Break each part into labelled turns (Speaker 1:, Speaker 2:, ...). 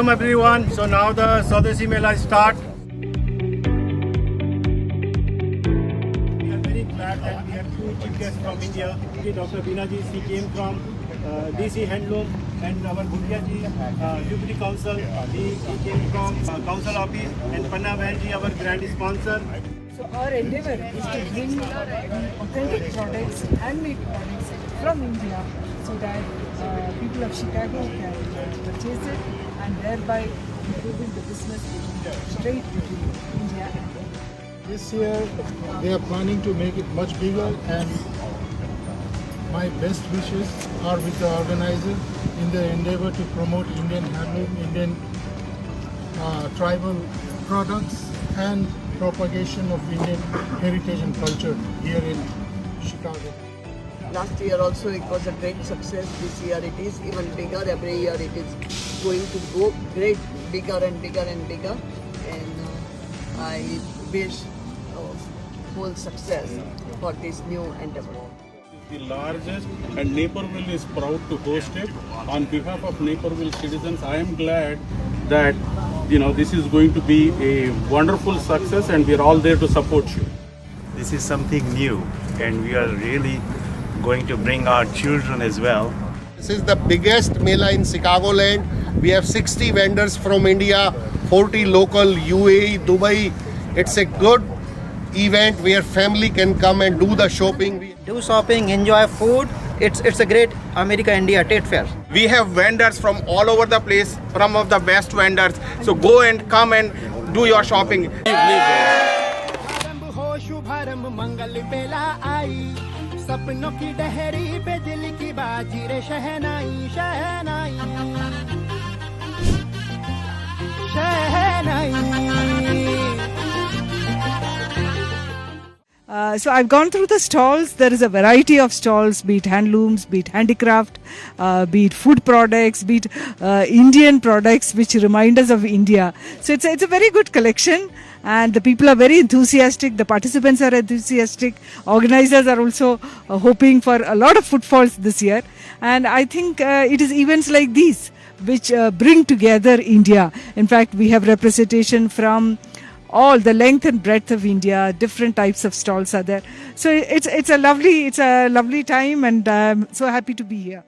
Speaker 1: Welcome everyone. So now the Swadeshi Mela start. We are very glad that we have two chief guests from India. Dr. Veena ji, she came from DC Handloom, and our Bhutia ji, Deputy Council, he came from Council Office, and Panna Bahan ji, our grand sponsor.
Speaker 2: So our endeavor is to bring authentic products, handmade products from India, so that people of Chicago can purchase it, and thereby improving the business straight between India and India.
Speaker 3: This year they are planning to make it much bigger, and my best wishes are with the organizer in their endeavor to promote Indian handloom, Indian tribal products, and propagation of Indian heritage and culture here in Chicago.
Speaker 4: Last year also it was a great success. This year it is even bigger. Every year it is going to go great, bigger and bigger and bigger. And I wish full success for this new endeavor.
Speaker 5: The largest, and Naperville is proud to host it. On behalf of Naperville citizens, I am glad that this is going to be a wonderful success, and we are all there to support you.
Speaker 6: This is something new, and we are really going to bring our children as well.
Speaker 7: This is the biggest Mela in Chicagoland. We have 60 vendors from India, 40 local, UAE, Dubai. It's a good event where family can come and do the shopping.
Speaker 8: Do shopping, enjoy food. It's a great America-India trade fair.
Speaker 9: We have vendors from all over the place, some of the best vendors. So go and come and do your shopping.
Speaker 10: सपनों की डहरी पे दिल की बाजी रे शहनाई शहनाई शहनाई.
Speaker 2: So I've gone through the stalls. There is a variety of stalls, be it handlooms, be it handicraft, be it food products, be it Indian products which remind us of India. So it's a very good collection, and the people are very enthusiastic. The participants are enthusiastic. Organizers are also hoping for a lot of footfalls this year. And I think it is events like these which bring together India. In fact, we have representation from all the length and breadth of India. Different types of stalls are there. So it's a lovely time, and I'm so happy to be here.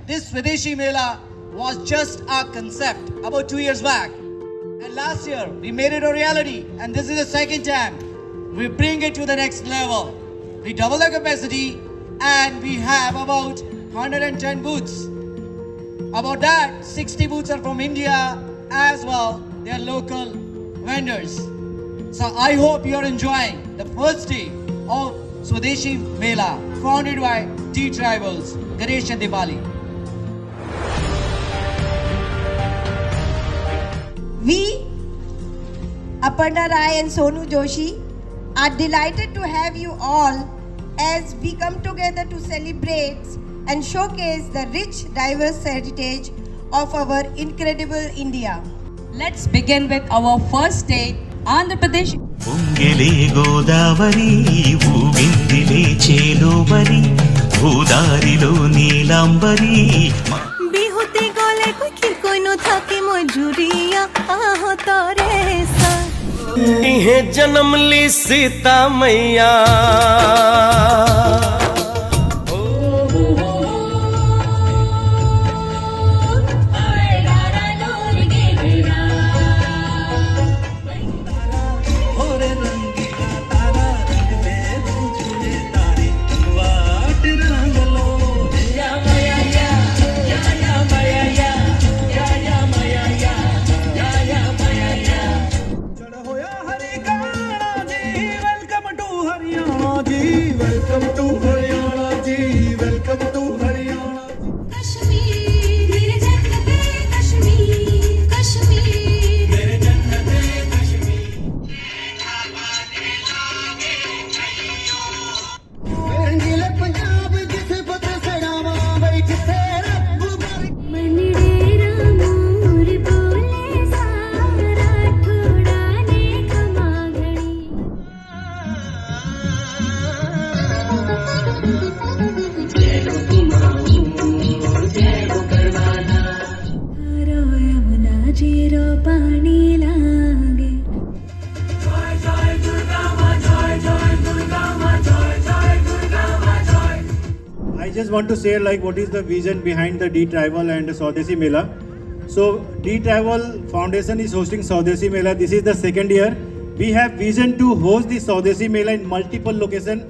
Speaker 11: This Swadeshi Mela was just our concept about 2 years back. And last year we made it a reality, and this is the second time we bring it to the next level. We double the capacity, and we have about 110 booths. About that, 60 booths are from India as well. They are local vendors. So I hope you are enjoying the first day of Swadeshi Mela, founded by T Tribals, Ganesh and Diwali.
Speaker 12: We, Aparna Rai and Sonu Joshi, are delighted to have you all as we come together to celebrate and showcase the rich, diverse heritage of our incredible India.
Speaker 13: Let's begin with our first state, Andhra Pradesh.
Speaker 14: Ungele Godavari, Uvindile Cheloveri, Udarilo Nilambari.
Speaker 15: Bihuti gole koi koi no thaki mojuriya aho tore sa.
Speaker 10: इहे जन्म ली सीता मैया. Welcome to
Speaker 15: रानी लागे।
Speaker 1: I just want to say like what is the vision behind the D Travel and Swadesi Mela. So D Travel Foundation is hosting Swadesi Mela. This is the second year. We have vision to host the Swadesi Mela in multiple locations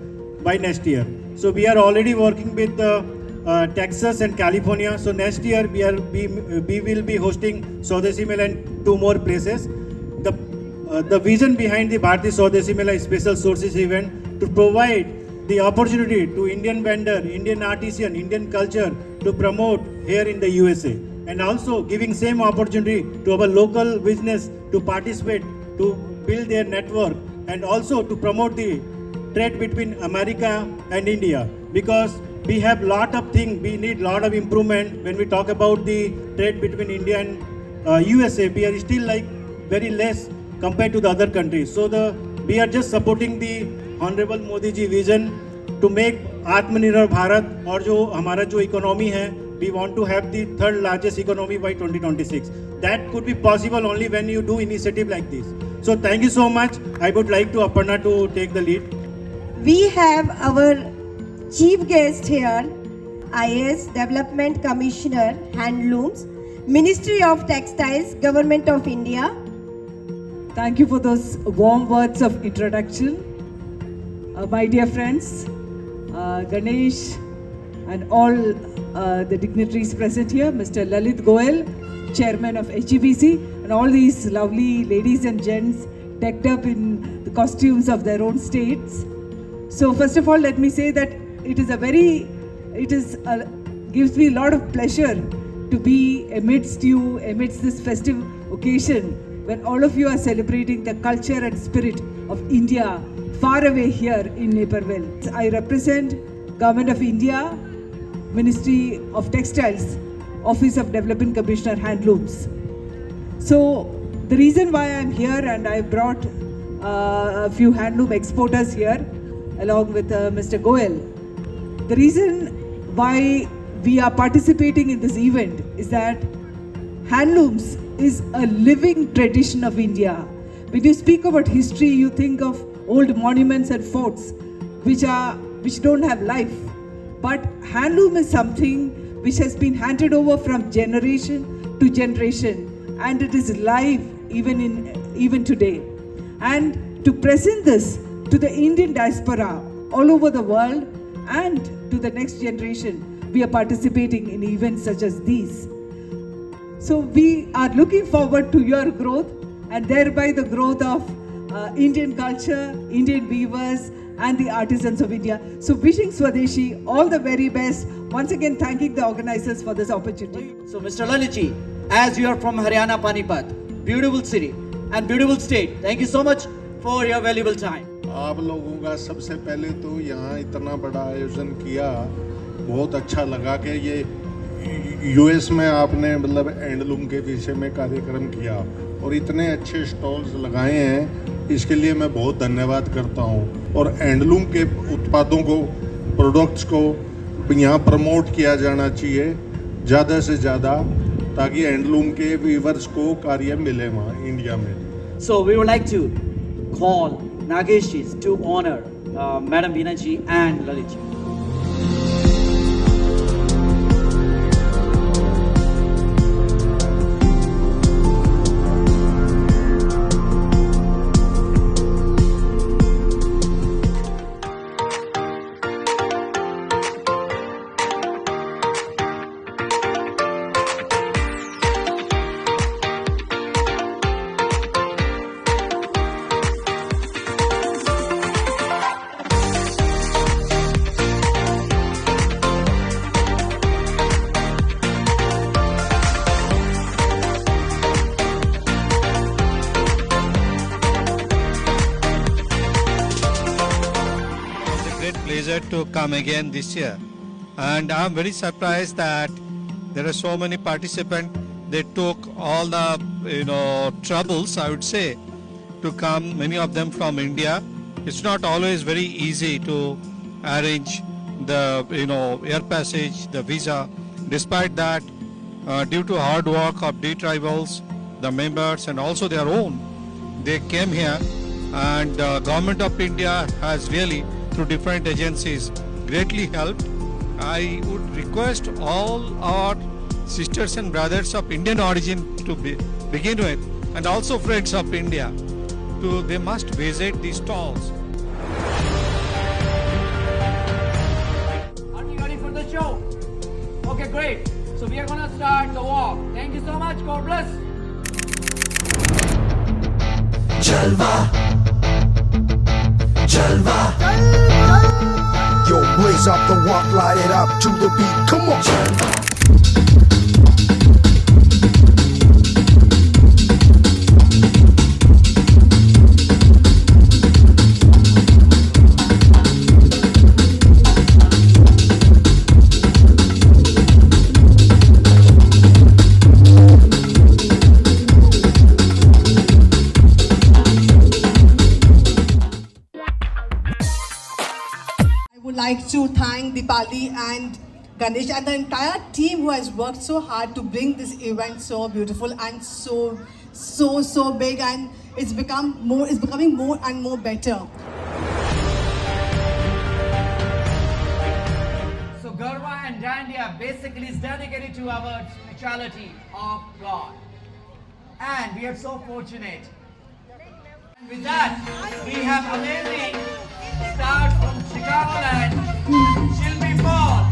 Speaker 1: by next year. So we are already working with Texas and California. So next year we will be hosting Swadesi Mela in 2 more places. The vision behind the Bharati Swadesi Mela is special sources event to provide the opportunity to Indian vendor, Indian artisan, Indian culture to promote here in the USA, and also giving same opportunity to our local business to participate, to build their network, and also to promote the trade between America and India, because we have lot of things, we need lot of improvement when we talk about the trade between India and USA. We are still like very less compared to the other countries. So we are just supporting the Honorable Modi ji vision to make Atmanirbhar Bharat, और जो हमारा जो economy है, we want to have the 3rd largest economy by 2026. That could be possible only when you do initiative like this. So thank you so much. I would like to Aparna to take the lead.
Speaker 12: We have our chief guest here, IS Development Commissioner, Handlooms, Ministry of Textiles, Government of India.
Speaker 2: Thank you for those warm words of introduction. My dear friends, Ganesh and all the dignitaries present here, Mr. Lalit Goel, Chairman of HEBC, and all these lovely ladies and gents decked up in the costumes of their own states. So first of all, let me say that gives me a lot of pleasure to be amidst you, amidst this festive occasion, when all of you are celebrating the culture and spirit of India far away here in Naperville. I represent Government of India, Ministry of Textiles, Office of Development Commissioner, Handlooms. So the reason why I'm here, and I brought a few handloom exporters here along with Mr. Goel. The reason why we are participating in this event is that handlooms is a living tradition of India. When you speak about history, you think of old monuments and forts which don't have life. But handloom is something which has been handed over from generation to generation, and it is live even today. And to present this to the Indian diaspora all over the world and to the next generation, we are participating in events such as these. So we are looking forward to your growth, and thereby the growth of Indian culture, Indian weavers, and the artisans of India. So wishing Swadeshi all the very best. Once again, thanking the organizers for this opportunity.
Speaker 11: So Mr. Lalitji, as you are from Haryana, Panipat, beautiful city and beautiful state, thank you so much for your valuable time.
Speaker 3: आप लोगों का सबसे पहले तो यहाँ इतना बड़ा आयोजन किया, बहुत अच्छा लगा कि ये यूएस में आपने मतलब हैंडलूम के विषय में कार्यक्रम किया और इतने अच्छे स्टॉल्स लगाए हैं, इसके लिए मैं बहुत धन्यवाद करता हूँ। और हैंडलूम के उत्पादों को, प्रोडक्ट्स को यहाँ प्रमोट किया जाना चाहिए ज़्यादा से ज़्यादा, ताकि हैंडलूम के वीवर्स को कार्य मिले वहाँ इंडिया में।
Speaker 11: So we would like to call Nagesh ji to honor Madam Veena ji and Lalit ji.
Speaker 16: Pleasure to come again this year, and I'm very surprised that there are so many participants. They took all the troubles, I would say, to come, many of them from India. It's not always very easy to arrange the air passage, the visa. Despite that, due to hard work of D Tribals the members and also their own. They came here, and Government of India has really, through different agencies, greatly helped. I would request all our sisters and brothers of Indian origin to begin with, and also friends of India, they must visit these stalls.
Speaker 11: Are we ready for the show? Okay, great. So we are gonna start the walk. Thank you so much. God bless.
Speaker 10: Jalwa, Jalwa, yo, blaze up the walk, light it up to the beat. Come on, Jalwa.
Speaker 4: Like to thank Deepali and Ganesh and the entire team who has worked so hard to bring this event so beautiful and so big, and it's becoming more and more better.
Speaker 11: So Garva and Dandiya basically is dedicated to our spirituality of God. And we are so fortunate. And with that, we have amazing stars from Chicagoland, Shilpi Paul.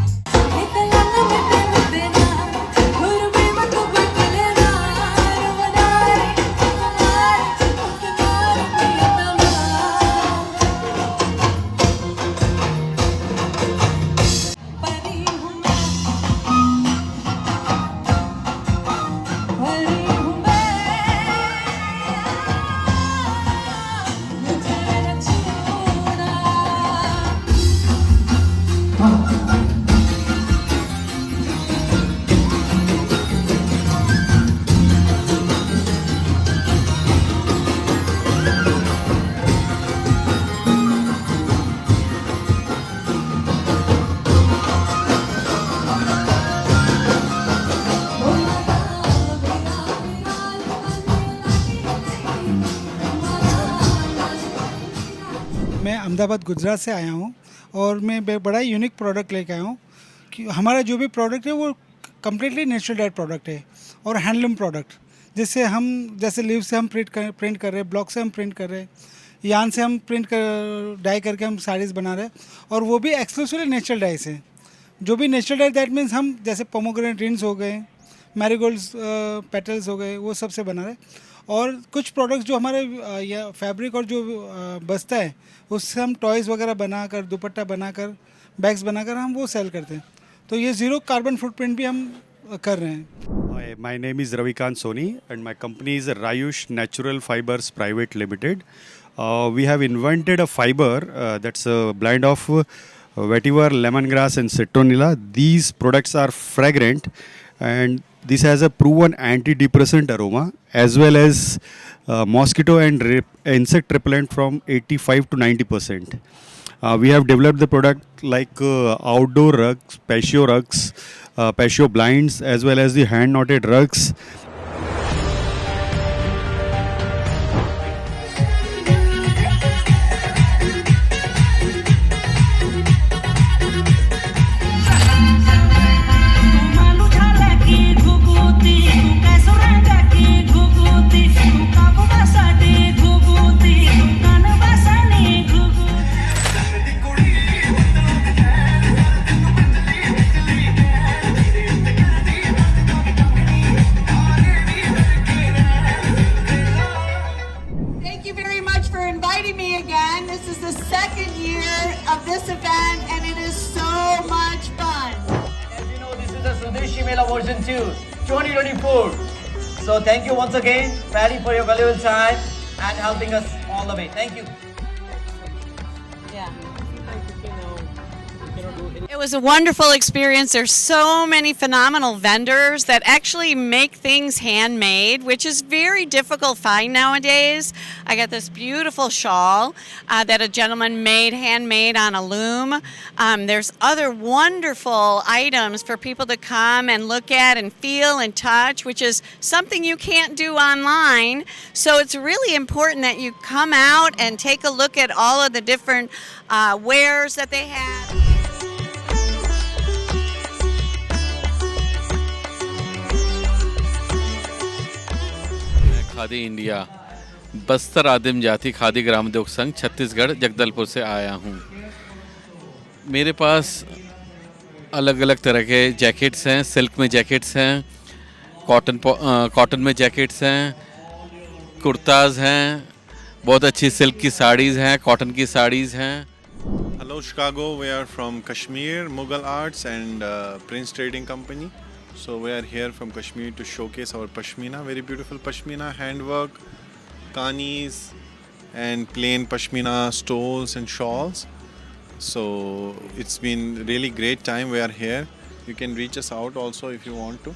Speaker 3: मैं अहमदाबाद गुजरात से आया हूँ और मैं बड़ा unique product लेके आया हूँ कि हमारा जो भी प्रोडक्ट है वो कम्प्लीटली नेचुरल डाइड प्रोडक्ट है और हैंडलूम प्रोडक्ट, जिससे हम जैसे लीव से हम प्रिंट कर रहे हैं, ब्लॉक से हम प्रिंट कर रहे हैं, यान से हम डाई करके हम साड़ीज़ बना रहे हैं, और वो भी एक्सक्लूसिवली नेचुरल डाई से। जो भी नेचुरल डाई दैट मीन्स हम जैसे पोमोग्रेनेट रिंग्स हो गए, मैरीगोल्ड्स पेटल्स हो गए, वो सबसे बना रहे हैं। और कुछ प्रोडक्ट्स जो हमारे या फैब्रिक और जो बचता है उससे हम टॉयज़ वगैरह बनाकर, दुपट्टा बनाकर, बैग्स बनाकर हम वो सेल करते हैं। तो ये ज़ीरो कार्बन फुटप्रिंट भी हम कर रहे हैं।
Speaker 6: My name is Ravikant Soni and my company is Rayush Natural Fibers Private Limited. We have invented a fiber that's a blend of vetiver, lemongrass and citronella. These products are fragrant and this has a proven antidepressant aroma as well as mosquito and insect repellent from 85 to 90%. We have developed the product like outdoor rugs, patio blinds as well as the hand knotted rugs.
Speaker 11: Version 2, 2024. So thank you once again, Patty, for your valuable time and helping us all the way. Thank you.
Speaker 1: Yeah.
Speaker 13: It was a wonderful experience. There's so many phenomenal vendors that actually make things handmade, which is very difficult to find nowadays. I got this beautiful shawl that a gentleman made, handmade on a loom. There's other wonderful items for people to come and look at and feel and touch, which is something you can't do online. So it's really important that you come out and take a look at all of the different wares that they have.
Speaker 17: Khadi India Bastar आदिम जाति खादी ग्रामोद्योग संघ छत्तीसगढ़ जगदलपुर से आया हूँ। मेरे पास अलग अलग तरह के जैकेट्स हैं, सिल्क में जैकेट्स हैं, कॉटन में जैकेट्स हैं, कुर्ताज़ हैं, बहुत अच्छी सिल्क की साड़ीज़ हैं, कॉटन की साड़ीज़ हैं।
Speaker 18: Hello Chicago, we are from Kashmir, Mughal Arts and Prince Trading Company. So we are here from Kashmir to showcase our Pashmina, very beautiful Pashmina handwork, kanis and plain Pashmina stoles and shawls. So it's been really great time we are here. You can reach us out also if you want to.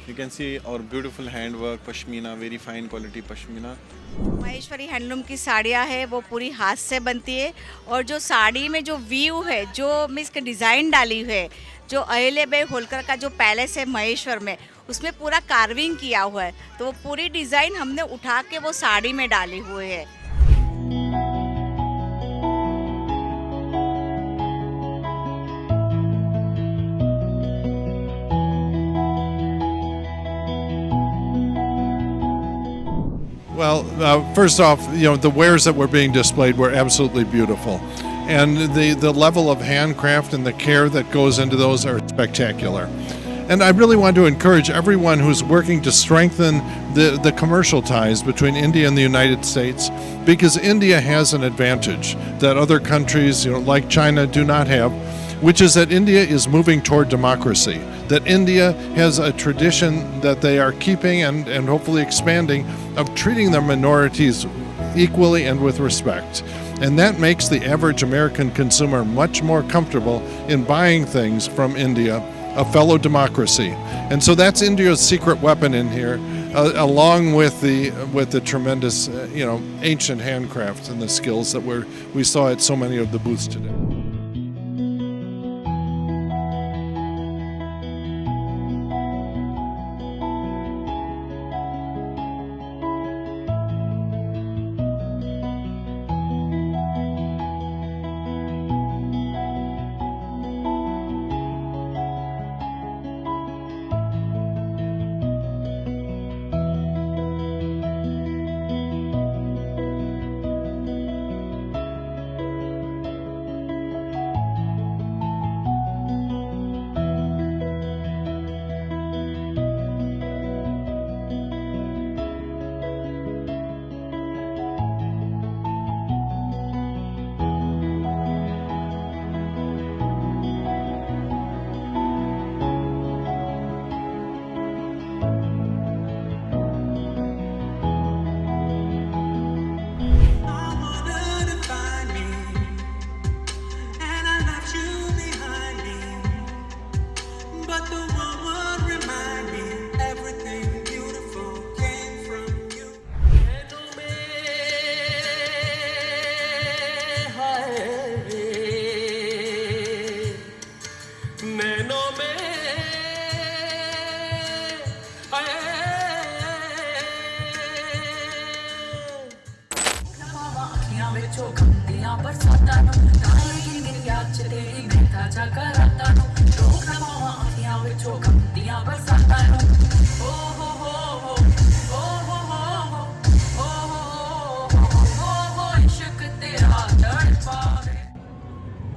Speaker 18: You can see our beautiful handwork Pashmina, very fine quality Pashmina.
Speaker 19: Maheshwari handloom की साड़ियाँ है वो पूरी हाथ से बनती है और जो साड़ी में जो व्यू है, जो मीन्स के डिज़ाइन डाली हुई है, जो अहिल्याबाई होलकर का जो पैलेस है महेश्वर में, उसमें पूरा कार्विंग किया हुआ है, तो वो पूरी डिज़ाइन हमने उठा के वो साड़ी में डाली हुई है।
Speaker 16: Well, first off, the wares that were being displayed were absolutely beautiful. And the level of handcraft and the care that goes into those are spectacular. And I really want to encourage everyone who's working to strengthen the commercial ties between India and the United States, because India has an advantage that other countries, like China, do not have, which is that India is moving toward democracy, that India has a tradition that they are keeping and hopefully expanding of treating their minorities equally and with respect. And that makes the average American consumer much more comfortable in buying things from India, a fellow democracy. And so that's India's secret weapon in here, along with the tremendous, ancient handcrafts and the skills that we saw at so many of the booths today.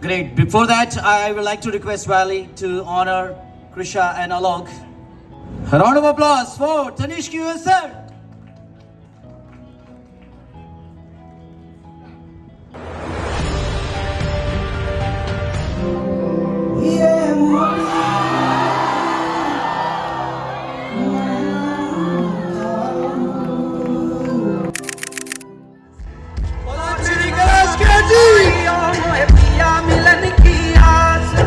Speaker 11: Great. Before that, I would like to request Valley to honor Krisha and Alok. A round of applause for Tanishq US sir.
Speaker 15: मिलन की आस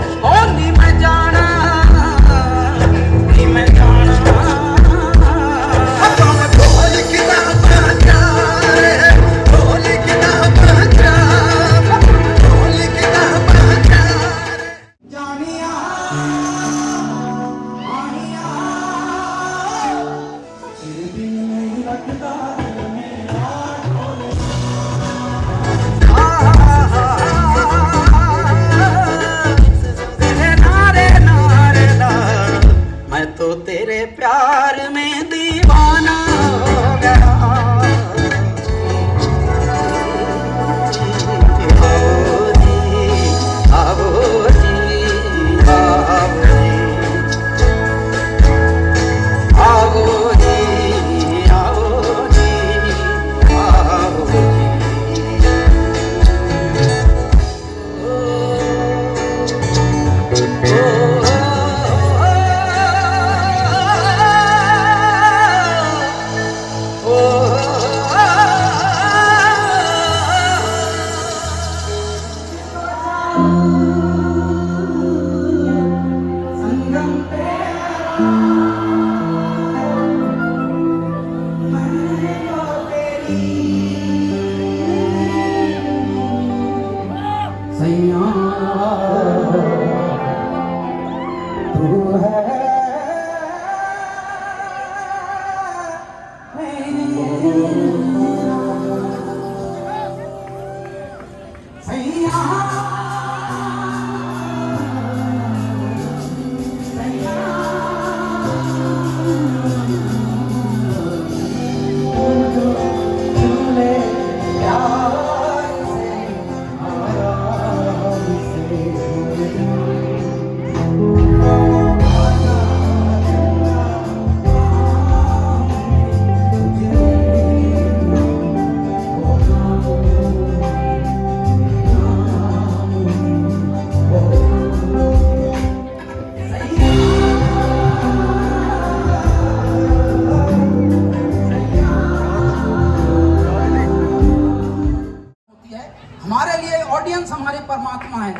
Speaker 20: हमारे लिए audience हमारे परमात्मा है।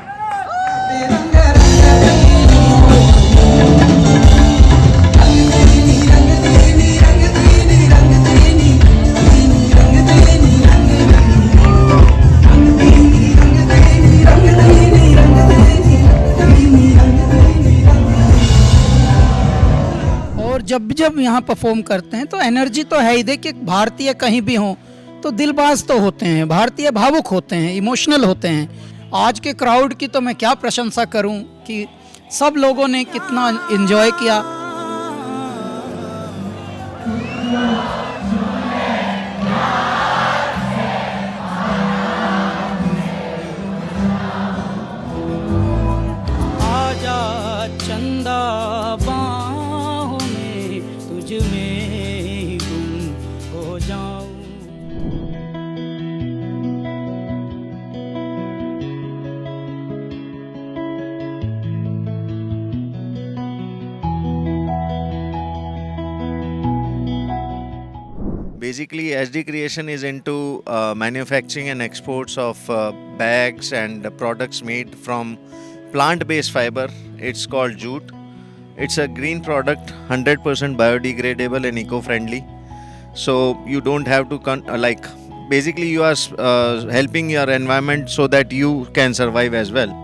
Speaker 20: और जब यहाँ perform करते हैं तो एनर्जी तो है ही। देखिए भारतीय कहीं भी हों तो दिलबाज तो होते हैं, भारतीय भावुक होते हैं, इमोशनल होते हैं। आज के क्राउड की तो मैं क्या प्रशंसा करूं कि सब लोगों ने कितना एंजॉय किया। आजा चंदा बाहों में तुझ में गुम हो जाऊं।
Speaker 21: Basically, SD Creation is into manufacturing and exports of bags and products made from plant-based fiber. It's called jute. It's a green product, 100% biodegradable and eco-friendly. So you don't have to basically you are helping your environment so that you can survive as well.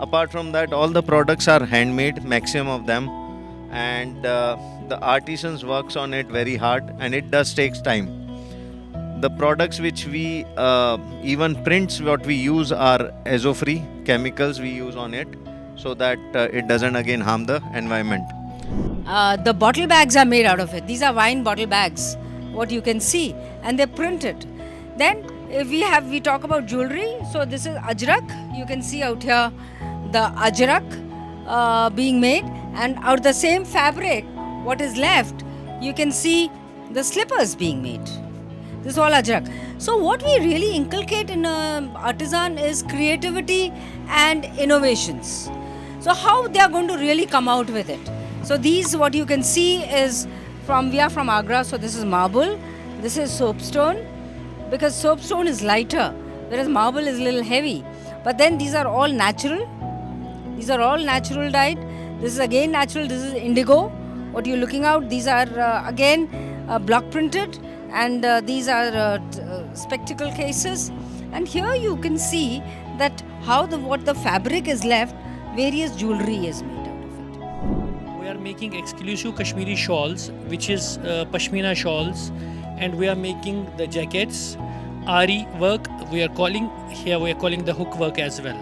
Speaker 21: Apart from that, all the products are handmade, maximum of them, and the artisans works on it very hard, and it does takes time. The products which we even prints what we use are azo-free chemicals we use on it, so that it doesn't again harm the environment.
Speaker 22: The bottle bags are made out of it. These are wine bottle bags, what you can see, and they're printed. Then if we talk about jewelry, so this is ajrak. You can see out here the ajrak being made, and out of the same fabric, what is left, you can see the slippers being made. This is all ajrak. So what we really inculcate in artisan is creativity and innovations. So how they are going to really come out with it. So these, what you can see is we are from Agra, so this is marble, this is soapstone, because soapstone is lighter, whereas marble is a little heavy. But then these are all natural. These are all natural dyed. This is again natural, this is indigo. What you're looking out, these are again block printed, and these are spectacle cases. And here you can see that what the fabric is left, various jewelry is made out of it.
Speaker 23: We are making exclusive Kashmiri shawls, which is Pashmina shawls, and we are making the jackets, Ari work. We are calling the hook work as well.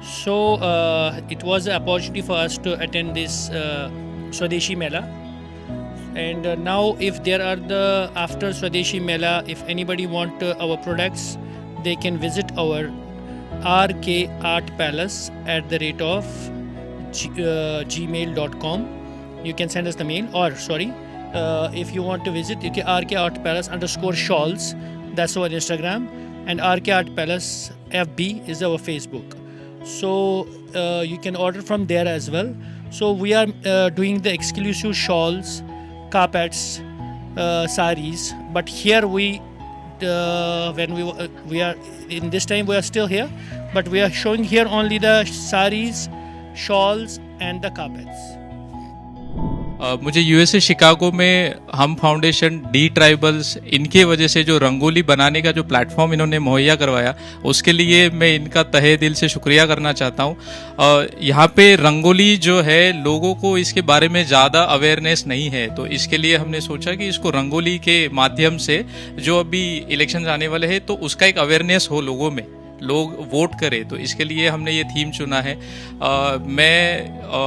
Speaker 23: So it was an opportunity for us to attend this Swadeshi Mela, and now if there are after Swadeshi Mela, if anybody want our products, they can visit our RK Art Palace @ gmail.com. You can send us the mail, or if you want to visit, you can RK Art Palace _shawls. That's our Instagram, and RK Art Palace FB is our Facebook. So you can order from there as well. So we are doing the exclusive shawls, carpets, saris. But here when we are in this time, we are still here, but we are showing here only the saris, shawls, and the carpets.
Speaker 17: मुझे USA Chicago में हम foundation, D tribals, इनके वजह से जो रंगोली बनाने का जो प्लेटफॉर्म इन्होंने मुहैया करवाया, उसके लिए मैं इनका तहे दिल से शुक्रिया करना चाहता हूँ। यहाँ पे रंगोली जो है, लोगों को इसके बारे में ज़्यादा अवेयरनेस नहीं है, तो इसके लिए हमने सोचा कि इसको रंगोली के माध्यम से, जो अभी इलेक्शन आने वाले हैं तो उसका एक अवेयरनेस हो लोगों में, लोग वोट करें, तो इसके लिए हमने ये थीम चुना है।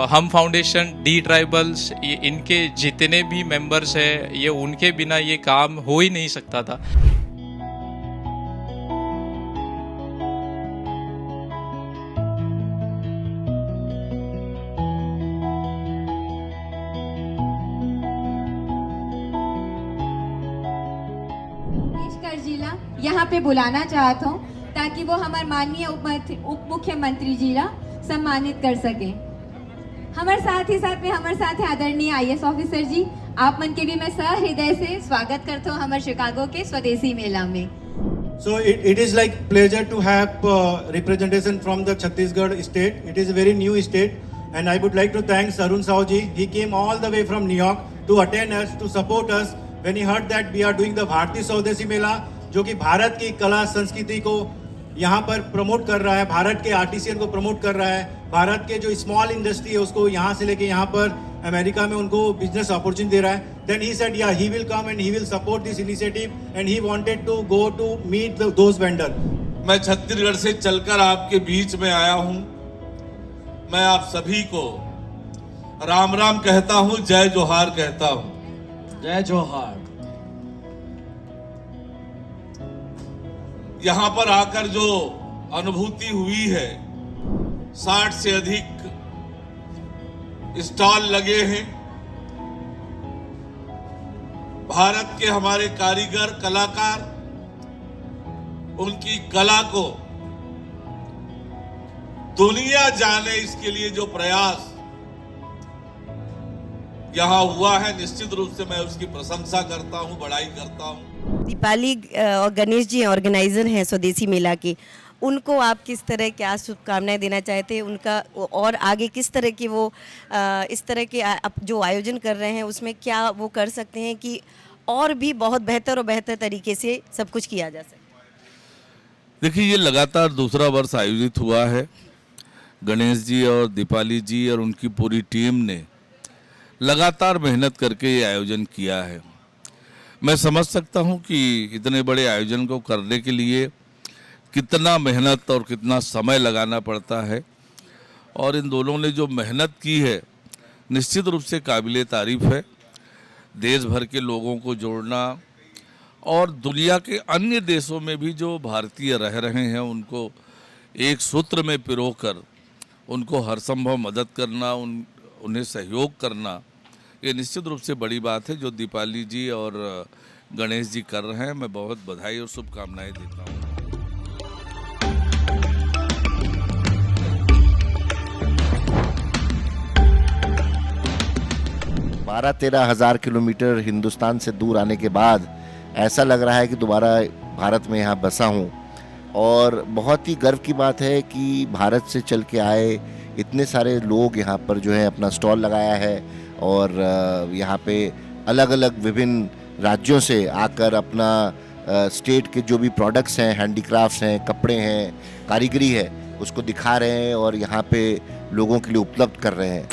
Speaker 17: हम फाउंडेशन, डी ट्राइबल्स, इनके जितने भी मेंबर्स हैं, ये उनके बिना ये काम हो ही नहीं सकता था।
Speaker 5: जिला यहाँ पे बुलाना चाहता हूँ ताकि वो हमारे माननीय उप मुख्यमंत्री जी ला सम्मानित कर सके। हमारे साथ में हमारे साथ है आदरणीय IAS ऑफिसर जी। आप मन के भी मैं सहृदय से स्वागत करता हूँ हमारे शिकागो के स्वदेशी मेला में।
Speaker 1: So it is like pleasure to have representation from the Chhattisgarh state. It is a very new state, and I would like to thank Arun Sahu ji. He came all the way from New York to attend us, to support us. When he heard that we are doing the Bharati Swdeshi मेला, जो कि भारत की कला संस्कृति को यहाँ पर promote कर रहा है, भारत के आर्टिसियन को प्रमोट कर रहा है, भारत के जो स्मॉल इंडस्ट्री है उसको यहाँ से लेके यहाँ पर अमेरिका में उनको बिजनेस अपॉर्चुनिटी दे रहा है। Then he said, yeah, he will come and he will support this initiative, and he wanted to go to meet those vendors.
Speaker 7: मैं छत्तीसगढ़ से चलकर आपके बीच में आया हूँ। मैं आप सभी को राम राम कहता हूँ, जय जोहार कहता हूँ।
Speaker 11: जय जोहार।
Speaker 7: यहाँ पर आकर जो अनुभूति हुई है, 60 से अधिक स्टॉल लगे हैं। भारत के हमारे कारीगर, कलाकार उनकी कला को दुनिया जाने, इसके लिए जो प्रयास यहाँ हुआ है, निश्चित रूप से मैं उसकी प्रशंसा करता हूँ, बड़ाई करता हूँ।
Speaker 8: दीपाली और गणेश जी ऑर्गेनाइजर हैं स्वदेशी मेला के, उनको आप किस तरह क्या शुभकामनाएं देना चाहते हैं, उनका और आगे किस तरह की वो इस तरह के जो आयोजन कर रहे हैं उसमें क्या वो कर सकते हैं कि और भी बहुत बेहतर और बेहतर तरीके से सब कुछ किया जा सके?
Speaker 24: देखिए, ये लगातार दूसरा वर्ष आयोजित हुआ है। गणेश जी और दीपाली जी और उनकी पूरी टीम ने लगातार मेहनत करके ये आयोजन किया है। मैं समझ सकता हूँ कि इतने बड़े आयोजन को करने के लिए कितना मेहनत और कितना समय लगाना पड़ता है, और इन दोनों ने जो मेहनत की है निश्चित रूप से काबिले तारीफ है। देश भर के लोगों को जोड़ना और दुनिया के अन्य देशों में भी जो भारतीय रह रहे हैं उनको एक सूत्र में पिरोकर उनको हर संभव मदद करना, उन्हें सहयोग करना, ये निश्चित रूप से बड़ी बात है जो दीपाली जी और गणेश जी कर रहे हैं। मैं बहुत बधाई और शुभकामनाएं देता हूँ।
Speaker 25: 12-13 हज़ार किलोमीटर हिंदुस्तान से दूर आने के बाद ऐसा लग रहा है कि दोबारा भारत में यहाँ बसा हूँ, और बहुत ही गर्व की बात है कि भारत से चल के आए इतने सारे लोग यहाँ पर जो है अपना स्टॉल लगाया है, और यहाँ पे अलग अलग विभिन्न राज्यों से आकर अपना स्टेट के जो भी प्रोडक्ट्स हैं, हैंडीक्राफ्ट्स हैं, कपड़े हैं, कारीगरी है, उसको दिखा रहे हैं और यहाँ पे लोगों के लिए उपलब्ध कर रहे हैं।